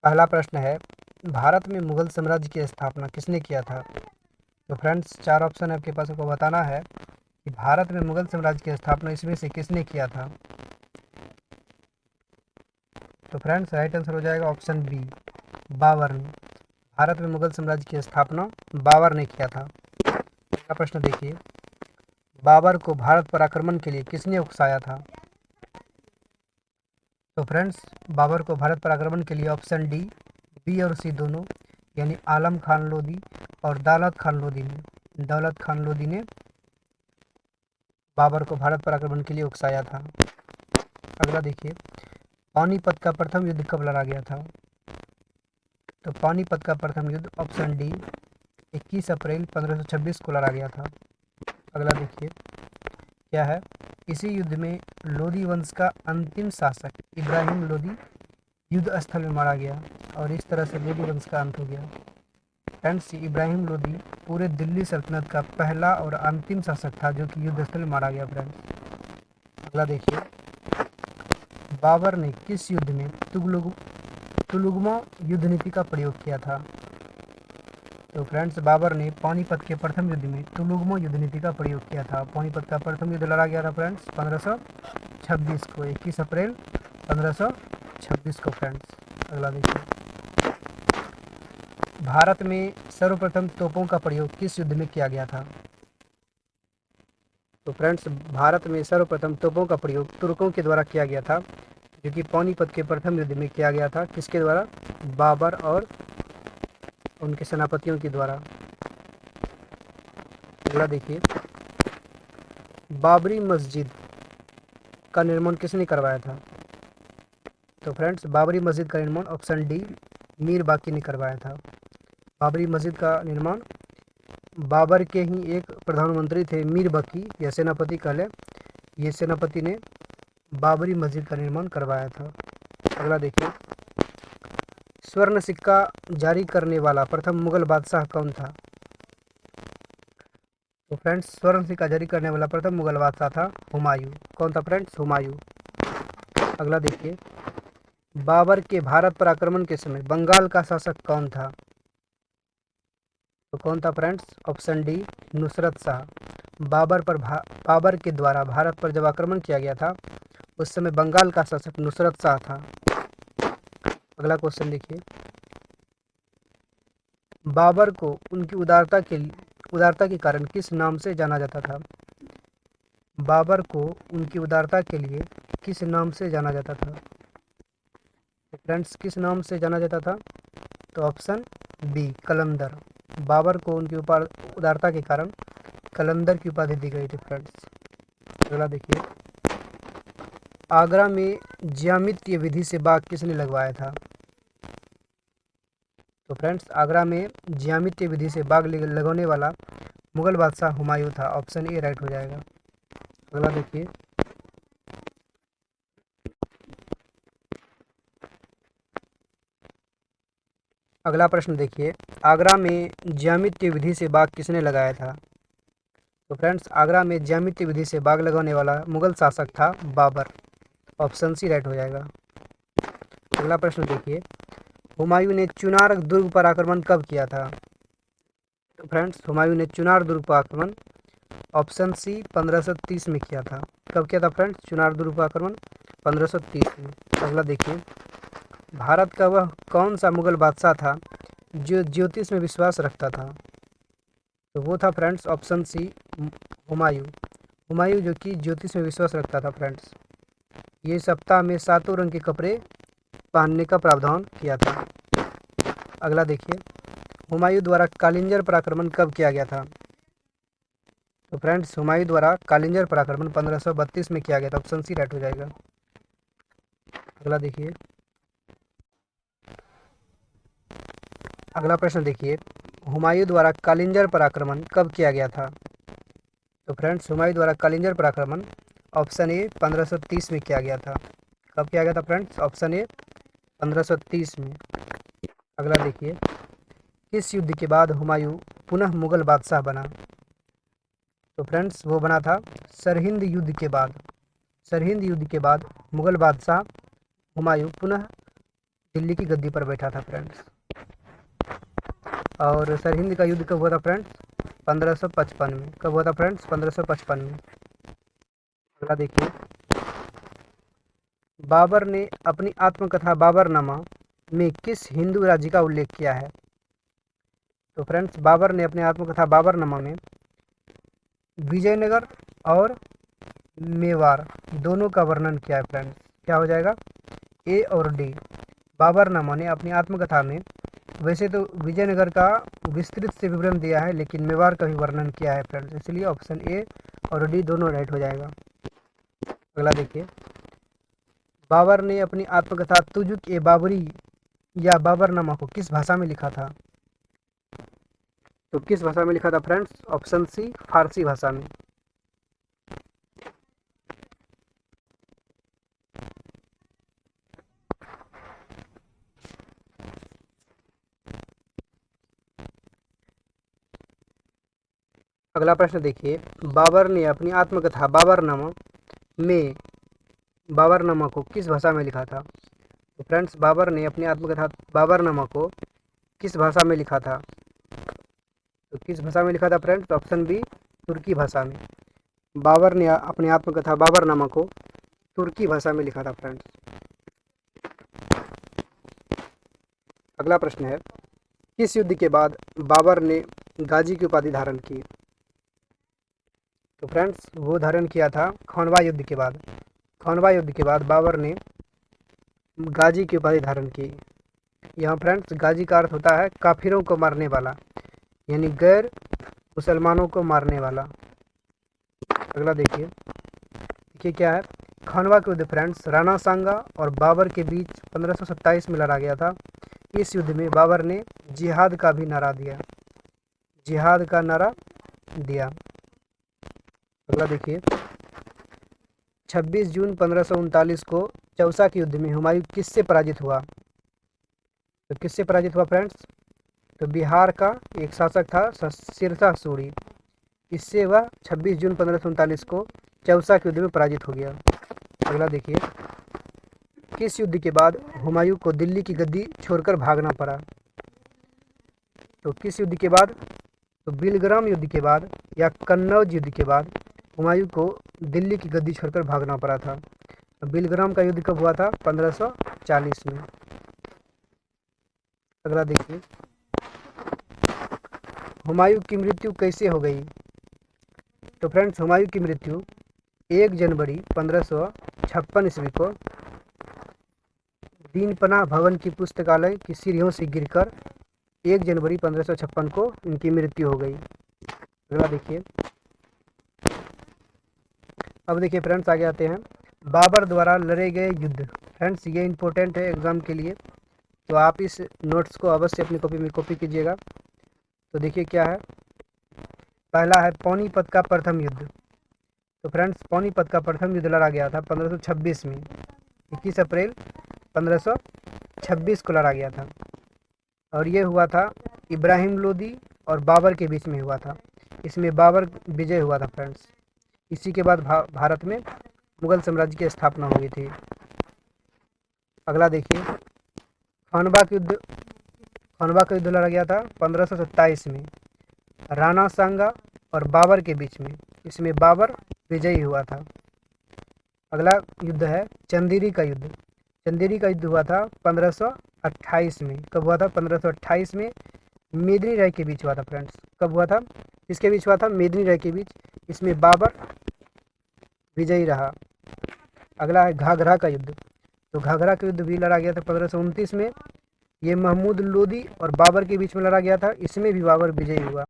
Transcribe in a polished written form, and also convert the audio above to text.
पहला प्रश्न है, भारत में मुगल साम्राज्य की स्थापना किसने किया था? तो फ्रेंड्स, चार ऑप्शन आपके पास, आपको बताना है कि भारत में मुगल साम्राज्य की स्थापना इसमें से किसने किया था। तो फ्रेंड्स, राइट आंसर हो जाएगा ऑप्शन बी, बाबर ने। भारत में मुगल साम्राज्य की स्थापना बाबर ने किया था। अगला प्रश्न देखिए, बाबर को भारत पर आक्रमण के लिए किसने उकसाया था? तो फ्रेंड्स, बाबर को भारत पर आक्रमण के लिए ऑप्शन डी, बी और सी दोनों, यानी आलम खान लोदी और दौलत खान लोदी ने बाबर को भारत पर आक्रमण के लिए उकसाया था। अगला देखिए, पानीपत का प्रथम युद्ध कब लड़ा गया था? तो पानीपत का प्रथम युद्ध ऑप्शन डी 21 अप्रैल 1526 को लड़ा गया था। अगला देखिए, क्या है, इसी युद्ध में लोदी वंश का अंतिम शासक इब्राहिम लोदी युद्ध स्थल में मारा गया और इस तरह से लोदी वंश का अंत हो गया। फ्रेंड्स, इब्राहिम लोदी पूरे दिल्ली सल्तनत का पहला और अंतिम शासक था जो कि युद्ध स्थल में मारा गया। फ्रेंड्स, अगला देखिए, बाबर ने किस युद्ध में तुलुगमा युद्ध नीति का प्रयोग किया था? तो फ्रेंड्स, बाबर ने पानीपत के प्रथम युद्ध में तुलुगमा युद्ध नीति का प्रयोग किया था। पानीपत का प्रथम युद्ध लड़ा गया था फ्रेंड्स 1526 को, 21 अप्रैल 1526 को। फ्रेंड्स, अगला देखिए, भारत में सर्वप्रथम तोपों का प्रयोग किस युद्ध में किया गया था? तो फ्रेंड्स, भारत में सर्वप्रथम तोपों का प्रयोग तुर्कों के द्वारा किया गया था, जो कि पानीपत के प्रथम युद्ध में किया गया था। किसके द्वारा? बाबर और उनके सेनापतियों के द्वारा। अगला देखिए, बाबरी मस्जिद का निर्माण किसने करवाया था? तो फ्रेंड्स, बाबरी मस्जिद का निर्माण ऑप्शन डी मीर बाकी ने करवाया था। बाबरी मस्जिद का निर्माण बाबर के ही एक प्रधानमंत्री थे, मीर बाकी या सेनापति कह लें, ये सेनापति ने बाबरी मस्जिद का निर्माण करवाया था। अगला देखिए, स्वर्ण सिक्का जारी करने वाला प्रथम मुगल बादशाह कौन था? तो फ्रेंड्स, स्वर्ण सिक्का जारी करने वाला प्रथम मुगल बादशाह था हुमायूं। कौन था फ्रेंड्स? हुमायूं। अगला देखिए, बाबर के भारत पर आक्रमण के समय बंगाल का शासक कौन था? तो कौन था friends? Option D Nusrat Shah. Babar के द्वारा भारत पर जब आक्रमण किया गया था उस समय बंगाल का शासक नुसरत शाह था। अगला क्वेश्चन देखिए, बाबर को उनकी उदारता के कारण किस नाम से जाना जाता था? बाबर को उनकी उदारता के लिए किस नाम से जाना जाता था? फ्रेंड्स, किस नाम से जाना जाता था? तो ऑप्शन बी कलंदर। बाबर को उनकी उदारता के कारण कलंदर की उपाधि दी गई थी। फ्रेंड्स, अगला देखिए, आगरा में ज्यामितीय विधि से बाग किसने लगवाया था? तो फ्रेंड्स, आगरा में ज्यामितीय विधि से बाग लगवाने वाला मुगल बादशाह हुमायूं था। ऑप्शन ए राइट हो जाएगा। अगला देखिए, अगला प्रश्न देखिए, आगरा में ज्यामितीय विधि से बाग किसने लगाया था? तो फ्रेंड्स, आगरा में ज्यामितीय विधि से बाग लगाने वाला मुगल शासक था बाबर। ऑप्शन सी राइट हो जाएगा। अगला प्रश्न देखिए, हुमायूं ने चुनार दुर्ग पर आक्रमण कब किया था? तो फ्रेंड्स, हुमायूं ने चुनार दुर्ग पर आक्रमण ऑप्शन सी 1530 में किया था। कब किया था फ्रेंड्स? चुनार दुर्ग पर आक्रमण 1530 में। अगला देखिए, भारत का वह कौन सा मुगल बादशाह था जो ज्योतिष में विश्वास रखता था? तो वो था friends option C Humayun. Humayun जो कि ज्योतिष में विश्वास रखता था। फ्रेंड्स, ये सप्ताह में 7 रंग के कपड़े पहनने का प्रावधान किया था। अगला देखिए, हुमायूं द्वारा कालिंजर पर आक्रमण कब किया गया था? तो फ्रेंड्स, हुमायूं द्वारा कालिंजर पर आक्रमण 1532 में किया गया था। ऑप्शन सी राइट हो जाएगा। अगला देखिए, अगला प्रश्न देखिए, हुमायूं द्वारा कालिंजर पर आक्रमण कब किया गया था? तो फ्रेंड्स, हुमायूं द्वारा कालिंजर पर आक्रमण ऑप्शन ए 1530 में किया गया था। कब किया गया था फ्रेंड्स? ऑप्शन ए 1530 में। अगला देखिए, किस युद्ध के बाद हुमायूं पुनः मुगल बादशाह बना? तो फ्रेंड्स, वो बना था सरहिंद युद्ध के बाद। सरहिंद युद्ध के बाद मुगल बादशाह हुमायूं पुनः दिल्ली की गद्दी पर बैठा था फ्रेंड्स। और सरहिंद का युद्ध कब हुआ था फ्रेंड्स? 1555 में। कब हुआ था फ्रेंड्स? 1555 में। अगला देखिए, बाबर ने अपनी आत्मकथा बाबरनामा में किस हिंदू राज्य का उल्लेख किया है? तो फ्रेंड्स, बाबर ने अपनी आत्मकथा बाबरनामा में विजयनगर और मेवाड़ दोनों का वर्णन किया है फ्रेंड्स। क्या हो जाएगा? ए और डी। बाबरनामा ने अपनी आत्मकथा में वैसे तो विजयनगर का विस्तृत से विवरण दिया है, लेकिन मेवाड़ का भी वर्णन किया है फ्रेंड्स, इसलिए ऑप्शन ए और डी दोनों राइट हो जाएगा। अगला देखिए, बाबर ने अपनी आत्मकथा तुजुक ए बाबरी या बाबरनामा को किस भाषा में लिखा था? तो किस भाषा में लिखा था फ्रेंड्स? ऑप्शन सी, फारसी भाषा में। अगला प्रश्न देखिए, बाबर ने अपनी आत्मकथा बाबरनामा में बाबरनामा को किस भाषा में लिखा था? तो फ्रेंड्स, बाबर ने अपनी आत्मकथा बाबरनामा को किस भाषा में लिखा था? तो किस भाषा में लिखा था फ्रेंड्स? ऑप्शन बी, तुर्की भाषा में। बाबर ने अपनी आत्मकथा बाबरनामा को तुर्की भाषा में लिखा था फ्रेंड्स। अगला प्रश्न है, किस युद्ध के बाद बाबर ने गाजी की उपाधि धारण की? तो फ्रेंड्स, वो धारण किया था खानवा युद्ध के बाद। खानवा युद्ध के बाद बाबर ने गाजी की उपाधि धारण की। यहाँ फ्रेंड्स, गाजी का अर्थ होता है काफिरों को मारने वाला, यानी गैर मुसलमानों को मारने वाला। अगला देखिए क्या है? खानवा के युद्ध फ्रेंड्स राणा सांगा और बाबर के बीच 1527 में लड़ा गया था। इस युद्ध में बाबर ने जिहाद का भी नारा दिया, जिहाद का नारा दिया। अगला देखिए, 26 जून 1539 को चौसा के युद्ध में हुमायूं किससे पराजित हुआ? तो किससे पराजित हुआ फ्रेंड्स? तो बिहार का एक शासक था सिरसा सूरी, इससे वह 26 जून 1539 को चौसा के युद्ध में पराजित हो गया। अगला देखिए, किस युद्ध के बाद हुमायूं को दिल्ली की गद्दी छोड़कर भागना पड़ा? तो किस युद्ध के बाद? तो बिलग्राम युद्ध के बाद या कन्नौज युद्ध के बाद हुमायूं को दिल्ली की गद्दी छोड़कर भागना पड़ा था। बिलग्राम का युद्ध कब हुआ था? 1540 में। अगला देखिए, हुमायूं की मृत्यु कैसे हो गई? तो फ्रेंड्स, हुमायूं की मृत्यु 1 जनवरी 1556 ईस्वी को दीनपनाह भवन की पुस्तकालय की सीढ़ियों से गिरकर 1 जनवरी 1556 को इनकी मृत्यु हो गई। अगला देखिए, अब देखिए फ्रेंड्स, आगे आते हैं बाबर द्वारा लड़े गए युद्ध। फ्रेंड्स, ये इंपॉर्टेंट है एग्जाम के लिए, तो आप इस नोट्स को अवश्य अपनी कॉपी में कॉपी कीजिएगा। तो देखिए क्या है, पहला है पानीपत का प्रथम युद्ध। तो फ्रेंड्स, पानीपत का प्रथम युद्ध लड़ा गया था 1526 में, 21 अप्रैल 1526 को लड़ा गया था, और ये हुआ था इब्राहिम लोदी और बाबर के बीच में हुआ था। इसमें बाबर विजय हुआ था फ्रेंड्स। इसी के बाद भारत में मुगल साम्राज्य की स्थापना हुई थी। अगला देखिए, खानवा का युद्ध लड़ा गया था 1527 में राणा सांगा और बाबर के बीच में, इसमें बाबर विजयी हुआ था। अगला युद्ध है चंदेरी का युद्ध। चंदेरी का युद्ध हुआ था 1528 में। कब हुआ था? 1528 में मेदिनी राय के बीच हुआ था फ्रेंड्स। कब हुआ था? इसके बीच हुआ था मेदिनी राय के बीच, इसमें बाबर विजयी रहा। अगला है घाघरा का युद्ध। तो घाघरा का युद्ध भी लड़ा गया था 1529 में, ये महमूद लोदी और बाबर के बीच में लड़ा गया था, इसमें भी बाबर विजयी हुआ।